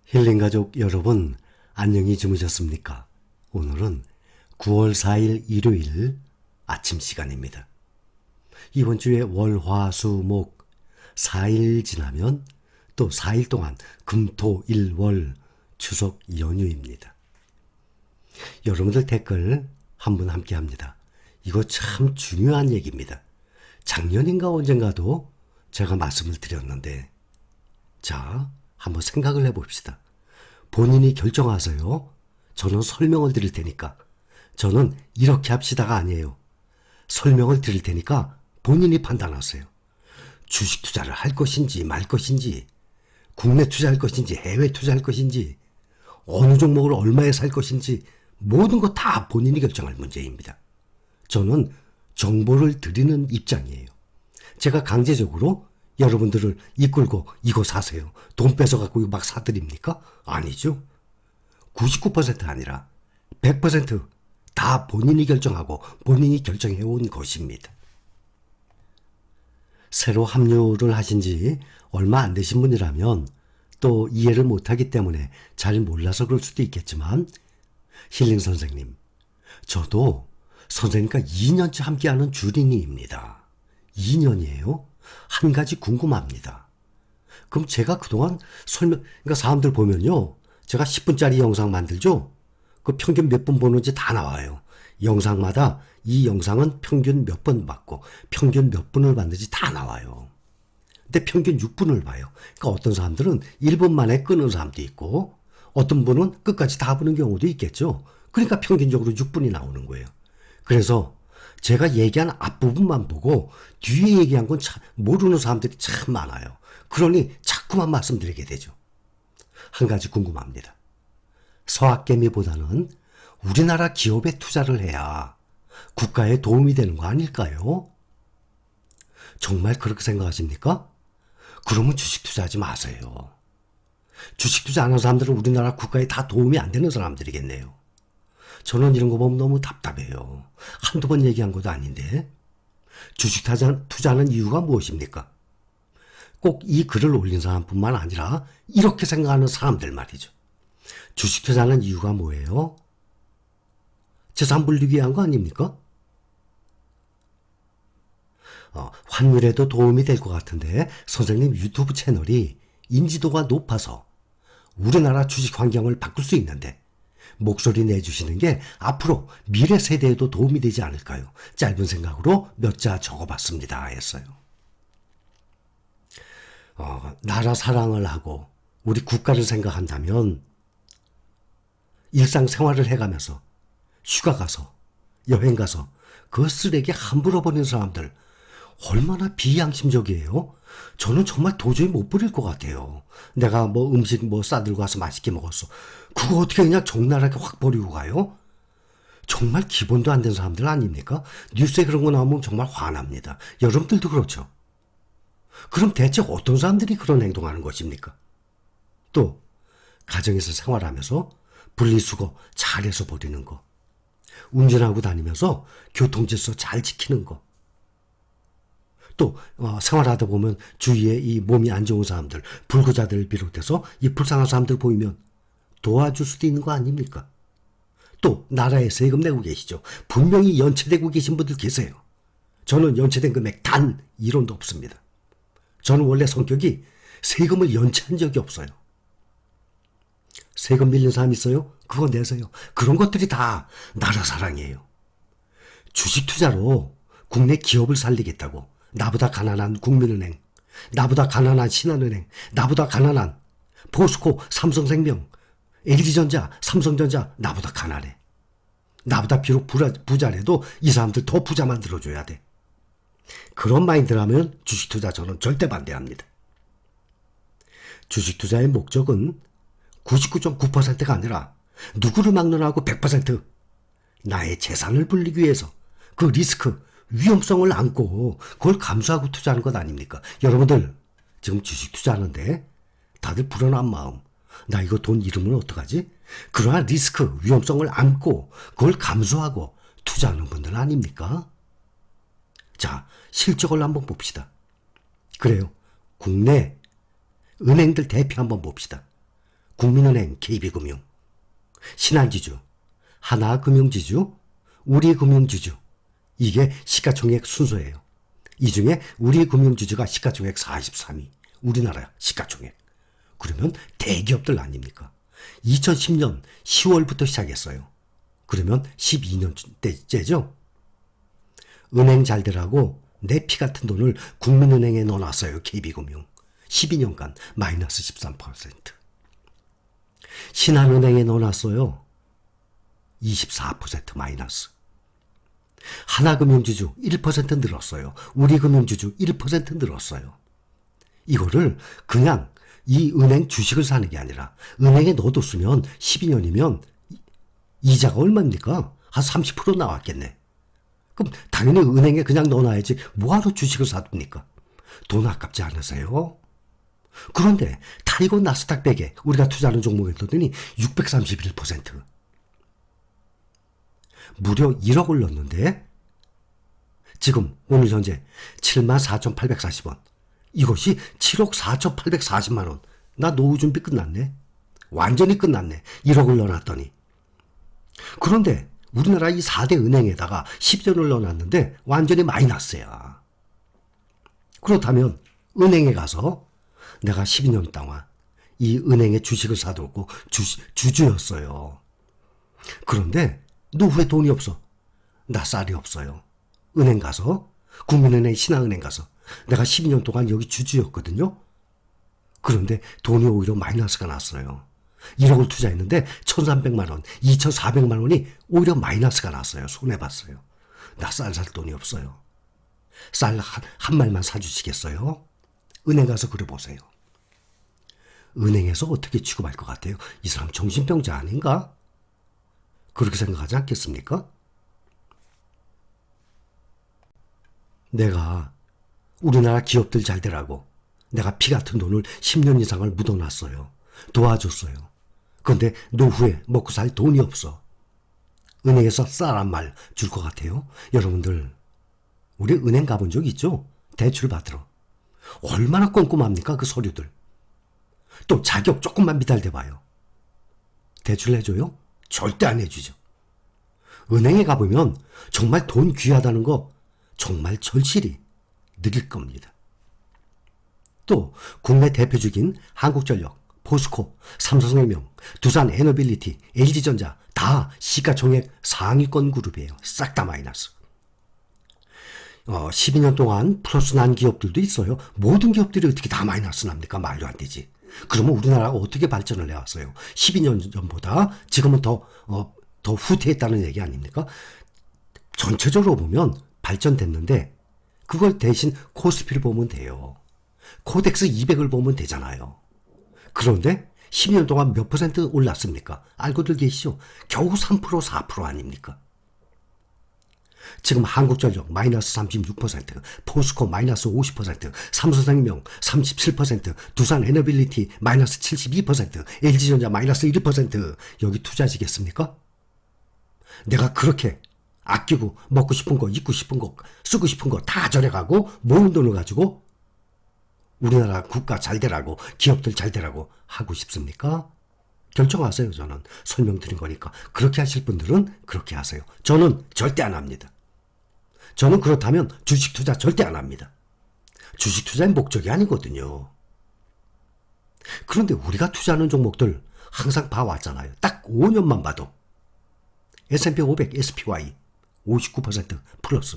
힐링가족 여러분, 안녕히 주무셨습니까? 오늘은 9월 4일 일요일 아침 시간입니다. 이번 주에 월, 화, 수, 목 4일 지나면 또 4일 동안 금, 토, 일, 월 추석 연휴입니다. 여러분들 댓글 한 분 함께 합니다. 이거 참 중요한 얘기입니다. 작년인가 언젠가도 제가 말씀을 드렸는데, 자, 한번 생각을 해봅시다. 본인이 결정하세요. 저는 설명을 드릴 테니까. 저는 이렇게 합시다가 아니에요. 설명을 드릴 테니까 본인이 판단하세요. 주식 투자를 할 것인지 말 것인지, 국내 투자할 것인지 해외 투자할 것인지, 어느 종목을 얼마에 살 것인지 모든 거 다 본인이 결정할 문제입니다. 저는 정보를 드리는 입장이에요. 제가 강제적으로 여러분들을 이끌고 이거 사세요, 돈 뺏어갖고 막 사드립니까? 아니죠. 99% 아니라 100% 다 본인이 결정하고 본인이 결정해온 것입니다. 새로 합류를 하신 지 얼마 안 되신 분이라면 또 이해를 못하기 때문에 잘 몰라서 그럴 수도 있겠지만, 힐링 선생님, 저도 선생님과 2년째 함께하는 주린이입니다. 2년이에요? 한 가지 궁금합니다. 그럼 제가 그동안 그러니까 사람들 보면요, 제가 10분짜리 영상 만들죠? 그 평균 몇 분 보는지 다 나와요. 영상마다 이 영상은 평균 몇 번 봤고 평균 몇 분을 봤는지 다 나와요. 근데 평균 6분을 봐요. 그러니까 어떤 사람들은 1분 만에 끄는 사람도 있고 어떤 분은 끝까지 다 보는 경우도 있겠죠. 그러니까 평균적으로 6분이 나오는 거예요. 그래서 제가 얘기한 앞부분만 보고 뒤에 얘기한 건 참 모르는 사람들이 참 많아요. 그러니 자꾸만 말씀드리게 되죠. 한 가지 궁금합니다. 서학개미보다는 우리나라 기업에 투자를 해야 국가에 도움이 되는 거 아닐까요? 정말 그렇게 생각하십니까? 그러면 주식 투자하지 마세요. 주식 투자 안 하는 사람들은 우리나라 국가에 다 도움이 안 되는 사람들이겠네요. 저는 이런 거 보면 너무 답답해요. 한두 번 얘기한 것도 아닌데. 주식 투자하는 이유가 무엇입니까? 꼭 이 글을 올린 사람뿐만 아니라 이렇게 생각하는 사람들 말이죠. 주식 투자하는 이유가 뭐예요? 재산 불리기 위한 거 아닙니까? 환율에도 도움이 될 것 같은데 선생님 유튜브 채널이 인지도가 높아서 우리나라 주식 환경을 바꿀 수 있는데 목소리 내주시는 게 앞으로 미래 세대에도 도움이 되지 않을까요? 짧은 생각으로 몇 자 적어봤습니다 했어요. 나라 사랑을 하고 우리 국가를 생각한다면 일상생활을 해가면서 휴가 가서 여행 가서 그 쓰레기 함부로 버리는 사람들 얼마나 비양심적이에요? 저는 정말 도저히 못 버릴 것 같아요. 내가 음식 싸들고 와서 맛있게 먹었어. 그거 어떻게 그냥 적나라하게 확 버리고 가요? 정말 기본도 안 된 사람들 아닙니까? 뉴스에 그런 거 나오면 정말 화납니다. 여러분들도 그렇죠? 그럼 대체 어떤 사람들이 그런 행동하는 것입니까? 또 가정에서 생활하면서 분리수거 잘해서 버리는 거, 운전하고 다니면서 교통질서 잘 지키는 거, 또 생활하다 보면 주위에 이 몸이 안 좋은 사람들, 불구자들을 비롯해서 이 불쌍한 사람들 보이면 도와줄 수도 있는 거 아닙니까? 또 나라에 세금 내고 계시죠. 분명히 연체되고 계신 분들 계세요. 저는 연체된 금액 단 1원도 없습니다. 저는 원래 성격이 세금을 연체한 적이 없어요. 세금 밀린 사람 있어요? 그거 내세요. 그런 것들이 다 나라 사랑이에요. 주식 투자로 국내 기업을 살리겠다고 나보다 가난한 국민은행, 나보다 가난한 신한은행, 나보다 가난한 포스코, 삼성생명, LG전자, 삼성전자 나보다 가난해. 나보다 비록 부자래도 이 사람들 더 부자 만들어줘야 돼. 그런 마인드라면 주식 투자 저는 절대 반대합니다. 주식 투자의 목적은 99.9%가 아니라 누구를 막론하고 100% 나의 재산을 불리기 위해서 그 리스크, 위험성을 안고 그걸 감수하고 투자하는 것 아닙니까? 여러분들 지금 주식 투자하는데 다들 불안한 마음, 나 이거 돈 잃으면 어떡하지? 그러한 리스크, 위험성을 안고 그걸 감수하고 투자하는 분들 아닙니까? 자, 실적을 한번 봅시다. 그래요. 국내 은행들 대표 한번 봅시다. 국민은행, KB금융, 신한지주, 하나금융지주, 우리금융지주. 이게 시가총액 순서예요. 이 중에 우리금융지주가 시가총액 43위. 우리나라 시가총액. 그러면 대기업들 아닙니까? 2010년 10월부터 시작했어요. 그러면 12년째죠? 은행 잘 되라고 내 피 같은 돈을 국민은행에 넣어놨어요. KB금융. 12년간 마이너스 13%. 신한은행에 넣어놨어요. 24% 마이너스. 하나금융지주 1% 늘었어요. 우리금융지주 1% 늘었어요. 이거를 그냥 이 은행 주식을 사는 게 아니라 은행에 넣어뒀으면 12년이면 이자가 얼마입니까? 한 30% 나왔겠네. 그럼 당연히 은행에 그냥 넣어놔야지 뭐하러 주식을 사둡니까? 돈 아깝지 않으세요? 그런데 타이거 나스닥 100에 우리가 투자하는 종목에 넣더니 631%. 무려 1억을 넣었는데 지금 오늘 현재 74,840원. 이것이 7억 4,840만 원. 나 노후 준비 끝났네. 완전히 끝났네. 1억을 넣어놨더니. 그런데 우리나라 이 4대 은행에다가 10전을 넣어놨는데 완전히 마이너스야. 그렇다면 은행에 가서 내가 12년 동안 이 은행에 주식을 사두고 주주였어요. 그런데 노후에 돈이 없어. 나 쌀이 없어요. 은행 가서 국민은행, 신한은행 가서 내가 12년 동안 여기 주주였거든요. 그런데 돈이 오히려 마이너스가 났어요. 1억을 투자했는데 1,300만 원, 2,400만 원이 오히려 마이너스가 났어요. 손해봤어요. 나 쌀 살 돈이 없어요. 쌀 한 말만 사주시겠어요? 은행 가서 그려보세요. 은행에서 어떻게 취급할 것 같아요? 이 사람 정신병자 아닌가? 그렇게 생각하지 않겠습니까? 내가 우리나라 기업들 잘 되라고 내가 피 같은 돈을 10년 이상을 묻어놨어요. 도와줬어요. 그런데 노후에 먹고 살 돈이 없어. 은행에서 쌀 한 말 줄 것 같아요? 여러분들 우리 은행 가본 적 있죠? 대출 받으러. 얼마나 꼼꼼합니까 그 서류들. 또 자격 조금만 미달돼봐요. 대출 해줘요? 절대 안 해주죠. 은행에 가보면 정말 돈 귀하다는 거 정말 절실히 느낄 겁니다. 또 국내 대표주긴 한국전력, 포스코, 삼성생명, 두산에너빌리티, LG전자 다 시가총액 상위권 그룹이에요. 싹 다 마이너스. 12년 동안 플러스 난 기업들도 있어요. 모든 기업들이 어떻게 다 마이너스 납니까? 말도 안 되지. 그러면 우리나라가 어떻게 발전을 해왔어요? 12년 전보다 지금은 더 후퇴했다는 얘기 아닙니까? 전체적으로 보면 발전됐는데 그걸 대신 코스피를 보면 돼요. 코덱스 200을 보면 되잖아요. 그런데 10년 동안 몇 퍼센트 올랐습니까? 알고들 계시죠? 겨우 3% 4% 아닙니까? 지금 한국전력 마이너스 36%, 포스코 마이너스 50%, 삼성생명 37%, 두산에너빌리티 마이너스 72%, LG전자 마이너스 1%. 여기 투자하시겠습니까? 내가 그렇게 아끼고 먹고 싶은 거, 입고 싶은 거, 쓰고 싶은 거 다 절약하고 모은 돈을 가지고 우리나라 국가 잘 되라고, 기업들 잘 되라고 하고 싶습니까? 결정하세요. 저는 설명드린 거니까. 그렇게 하실 분들은 그렇게 하세요. 저는 절대 안 합니다. 저는 그렇다면 주식 투자 절대 안 합니다. 주식 투자의 목적이 아니거든요. 그런데 우리가 투자하는 종목들 항상 봐왔잖아요. 딱 5년만 봐도 S&P 500 SPY 59% 플러스,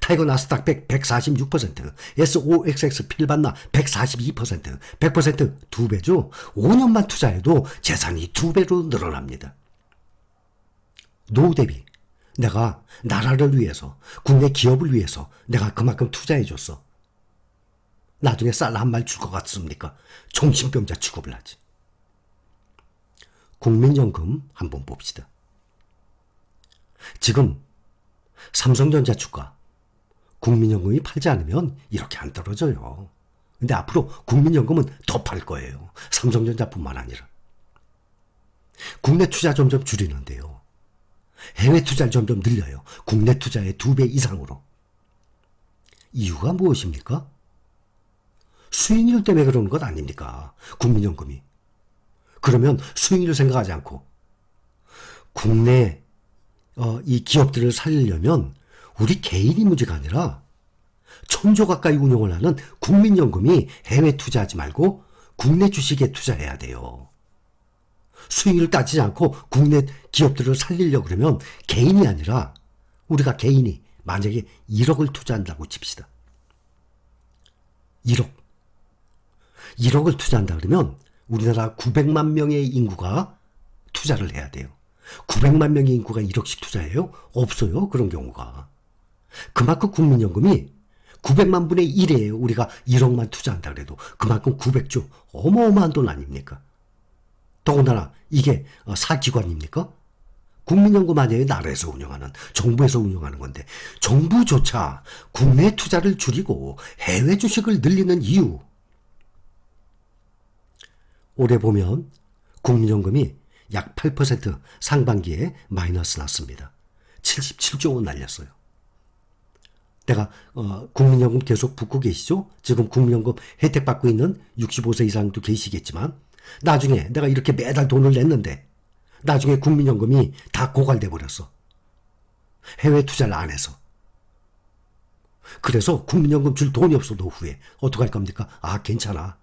타이거 나스닥 100 146%, SOXX 필반나 142%, 100% 2배죠. 5년만 투자해도 재산이 2배로 늘어납니다. 노후 대비 내가 나라를 위해서, 국내 기업을 위해서 내가 그만큼 투자해줬어. 나중에 쌀 한 말 줄 것 같습니까? 정신병자 취급을 하지. 국민연금 한번 봅시다. 지금 삼성전자 주가 국민연금이 팔지 않으면 이렇게 안 떨어져요. 근데 앞으로 국민연금은 더 팔 거예요. 삼성전자뿐만 아니라. 국내 투자 점점 줄이는데요. 해외 투자를 점점 늘려요. 국내 투자의 2배 이상으로. 이유가 무엇입니까? 수익률 때문에 그러는 것 아닙니까? 국민연금이. 그러면 수익률 생각하지 않고 국내 이 기업들을 살리려면 우리 개인이 문제가 아니라 1,000조 가까이 운용을 하는 국민연금이 해외 투자하지 말고 국내 주식에 투자해야 돼요. 수익률 따지지 않고 국내 기업들을 살리려고 그러면 개인이 아니라 우리가 개인이 만약에 1억을 투자한다고 칩시다. 1억을 투자한다 그러면 우리나라 900만 명의 인구가 투자를 해야 돼요. 900만 명의 인구가 1억씩 투자해요? 없어요. 그런 경우가. 그만큼 국민연금이 900만 분의 1이에요. 우리가 1억만 투자한다 그래도 그만큼 900조 어마어마한 돈 아닙니까? 더군다나 이게 사기관입니까? 국민연금 아니에요. 나라에서 운영하는, 정부에서 운영하는 건데 정부조차 국내 투자를 줄이고 해외 주식을 늘리는 이유. 올해 보면 국민연금이 약 8% 상반기에 마이너스 났습니다. 77조 원 날렸어요. 내가 국민연금 계속 붙고 계시죠? 지금 국민연금 혜택 받고 있는 65세 이상도 계시겠지만 나중에 내가 이렇게 매달 돈을 냈는데 나중에 국민연금이 다 고갈돼 버렸어. 해외 투자를 안 해서. 그래서 국민연금 줄 돈이 없어 노후에. 어떡할 겁니까? 아, 괜찮아.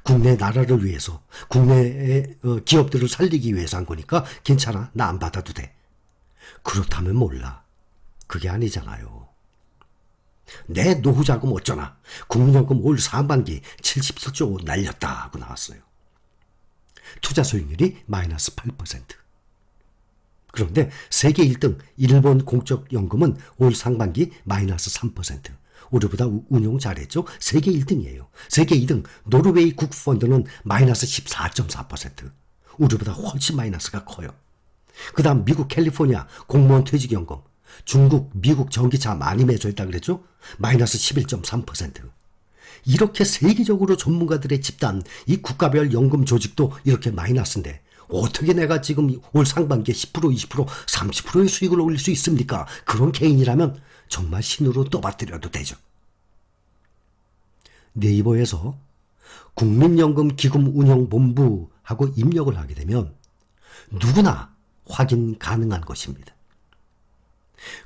국내 나라를 위해서, 국내의 기업들을 살리기 위해서 한 거니까 괜찮아. 나 안 받아도 돼. 그렇다면 몰라. 그게 아니잖아요. 내 노후 자금 어쩌나. 국민연금 올 상반기 77조 날렸다 하고 나왔어요. 투자 수익률이 마이너스 8%. 그런데 세계 1등 일본 공적연금은 올 상반기 마이너스 3%. 우리보다 운용 잘했죠? 세계 1등이에요. 세계 2등 노르웨이 국부펀드는 마이너스 14.4%. 우리보다 훨씬 마이너스가 커요. 그 다음 미국 캘리포니아 공무원 퇴직연금, 중국, 미국 전기차 많이 매수했다 그랬죠? 마이너스 11.3%. 이렇게 세계적으로 전문가들의 집단, 이 국가별 연금 조직도 이렇게 마이너스인데 어떻게 내가 지금 올 상반기에 10%, 20%, 30%의 수익을 올릴 수 있습니까? 그런 개인이라면 정말 신으로 떠받들여도 되죠. 네이버에서 국민연금기금운용본부하고 입력을 하게 되면 누구나 확인 가능한 것입니다.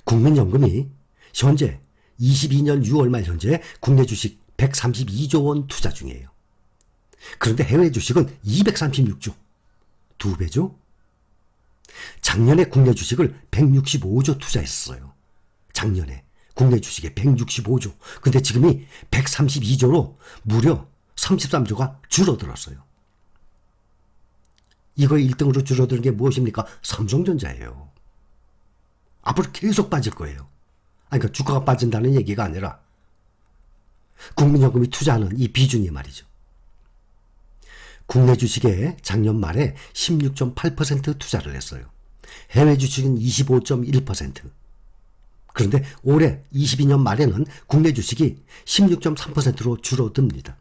국민연금이 현재 22년 6월 말 현재 국내 주식 132조 원 투자 중이에요. 그런데 해외 주식은 236조. 2배죠? 작년에 국내 주식을 165조 투자했어요. 작년에 국내 주식에 165조. 근데 지금이 132조로 무려 33조가 줄어들었어요. 이거 1등으로 줄어드는 게 무엇입니까? 삼성전자예요. 앞으로 계속 빠질 거예요. 그러니까 주가가 빠진다는 얘기가 아니라 국민연금이 투자하는 이 비중이 말이죠. 국내 주식에 작년 말에 16.8% 투자를 했어요. 해외 주식은 25.1%. 그런데 올해 22년 말에는 국내 주식이 16.3%로 줄어듭니다.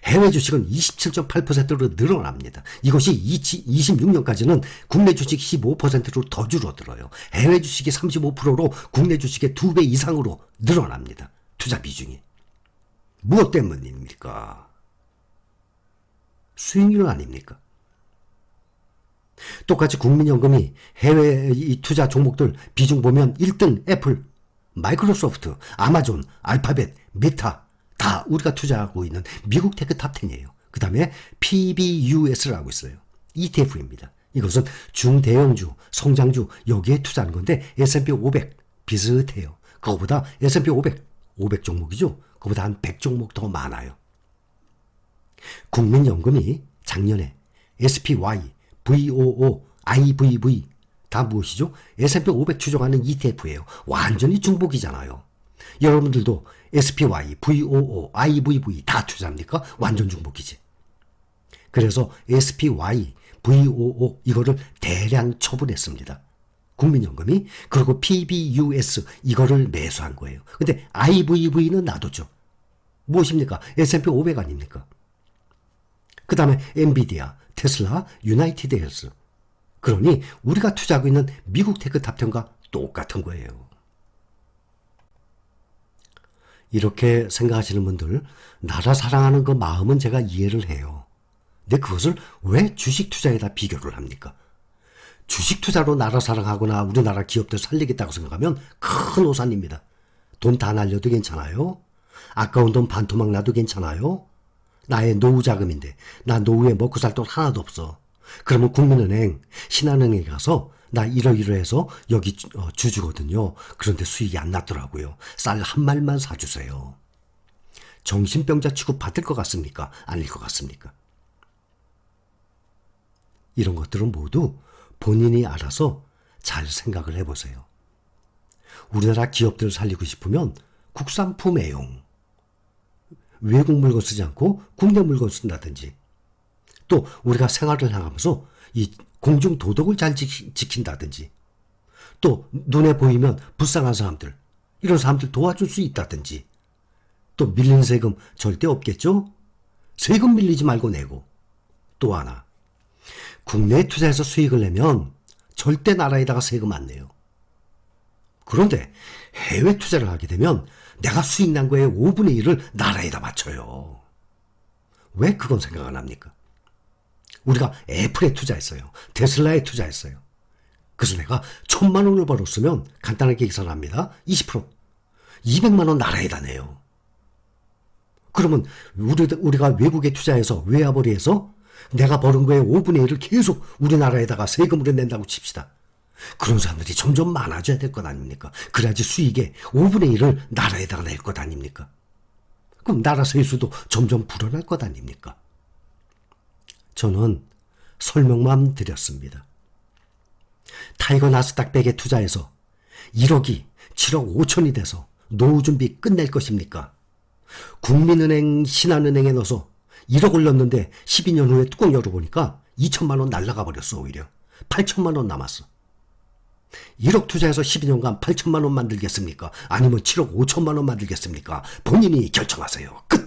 해외 주식은 27.8%로 늘어납니다. 이것이 26년까지는 국내 주식 15%로 더 줄어들어요. 해외 주식이 35%로 국내 주식의 2배 이상으로 늘어납니다. 투자 비중이. 무엇 때문입니까? 수익률 아닙니까? 똑같이 국민연금이 해외 이 투자 종목들 비중 보면 1등 애플, 마이크로소프트, 아마존, 알파벳, 메타 다 우리가 투자하고 있는 미국 테크 탑10이에요. 그 다음에 PBUS를 하고 있어요. ETF입니다. 이것은 중대형주, 성장주 여기에 투자하는 건데 S&P 500 비슷해요. 그거보다 S&P 500 종목이죠. 그거보다 한 100종목 더 많아요. 국민연금이 작년에 SPY, VOO, IVV 다 무엇이죠? S&P 500 추종하는 ETF예요. 완전히 중복이잖아요. 여러분들도 SPY, VOO, IVV 다 투자합니까? 완전 중복이지. 그래서 SPY, VOO 이거를 대량 처분했습니다. 국민연금이. 그리고 PBUS 이거를 매수한 거예요. 근데 IVV는 놔뒀죠. 무엇입니까? S&P 500 아닙니까? 그 다음에 엔비디아, 테슬라, 유나이티드 헬스. 그러니 우리가 투자하고 있는 미국 테크 탑10과 똑같은 거예요. 이렇게 생각하시는 분들, 나라 사랑하는 그 마음은 제가 이해를 해요. 근데 그것을 왜 주식 투자에다 비교를 합니까? 주식 투자로 나라 사랑하거나 우리나라 기업들 살리겠다고 생각하면 큰 오산입니다. 돈 다 날려도 괜찮아요? 아까운 돈 반토막 나도 괜찮아요? 나의 노후 자금인데 나 노후에 먹고 살 돈 하나도 없어. 그러면 국민은행, 신한은행에 가서 나 이러이러해서 여기 주주거든요. 그런데 수익이 안 났더라고요. 쌀 한 말만 사주세요. 정신병자 취급 받을 것 같습니까? 아닐 것 같습니까? 이런 것들은 모두 본인이 알아서 잘 생각을 해보세요. 우리나라 기업들을 살리고 싶으면 국산품 애용, 외국 물건 쓰지 않고 국내 물건 쓴다든지, 또 우리가 생활을 하면서 이 공중 도덕을 잘 지킨다든지, 또 눈에 보이면 불쌍한 사람들, 이런 사람들 도와줄 수 있다든지, 또 밀린 세금 절대 없겠죠? 세금 밀리지 말고 내고. 또 하나, 국내에 투자해서 수익을 내면 절대 나라에다가 세금 안 내요. 그런데 해외 투자를 하게 되면 내가 수익 난 거의 5분의 1을 나라에다 바쳐요. 왜 그건 생각 안 합니까? 우리가 애플에 투자했어요. 테슬라에 투자했어요. 그래서 내가 1,000만 원을 벌었으면 간단하게 계산합니다. 20%. 200만 원 나라에다 내요. 그러면 우리가 외국에 투자해서 외화벌이해서 내가 버는 거에 5분의 1을 계속 우리나라에다가 세금으로 낸다고 칩시다. 그런 사람들이 점점 많아져야 될 것 아닙니까? 그래야지 수익의 5분의 1을 나라에다가 낼 것 아닙니까? 그럼 나라 세수도 점점 불어날 것 아닙니까? 저는 설명만 드렸습니다. 타이거 나스닥 100에 투자해서 1억이 7억 5천이 돼서 노후 준비 끝낼 것입니까? 국민은행, 신한은행에 넣어서 1억 올렸는데 12년 후에 뚜껑 열어보니까 2천만 원 날라가 버렸어. 오히려 8천만 원 남았어. 1억 투자해서 12년간 8천만 원 만들겠습니까? 아니면 7억 5천만 원 만들겠습니까? 본인이 결정하세요. 끝!